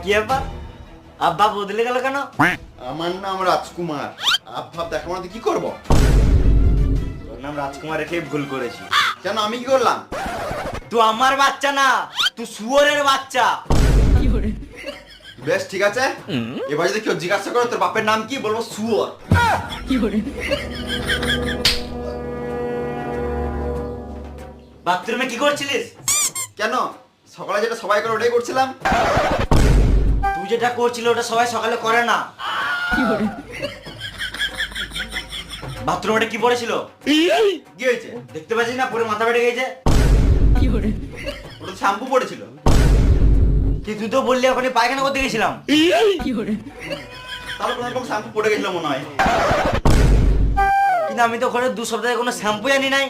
কি ব্যাপার আব্বা বদলে গেল কেন? আমার নাম রাজকুমার। আব্বা দেখা মানে কি করব? তোর নাম রাজকুমার রেখে ভুল করেছি। কেন আমি কি করলাম? তুই আমার বাচ্চা না, তুই শুয়োরের বাচ্চা। বেশ ঠিক আছে, এবার যদি কেউ জিজ্ঞাসা করে তোর বাপের নাম কি, বলবো শুয়োর। বাথরুমে কি করছিলিস? কেন, সকালে যেটা সবাই করে ওটাই করছিলাম। তুই যেটা করছিল ওটা সবাই সকালে করে না। বাথরুমে কি পড়েছিল? কি হয়েছে? দেখতে পাচ্ছিস না পুরো মাথা ফেটে গেছে। ওটা শ্যাম্পু পড়েছিল। কি তুই তো বললি ওখানে পায়খানা করতে গেছিলাম। তাহলে কোনো রকম শ্যাম্পু পড়ে গেছিল মনে হয়। কিন্তু আমি তো ওখানে 2 সপ্তাহে কোনো শ্যাম্পু আনি নাই।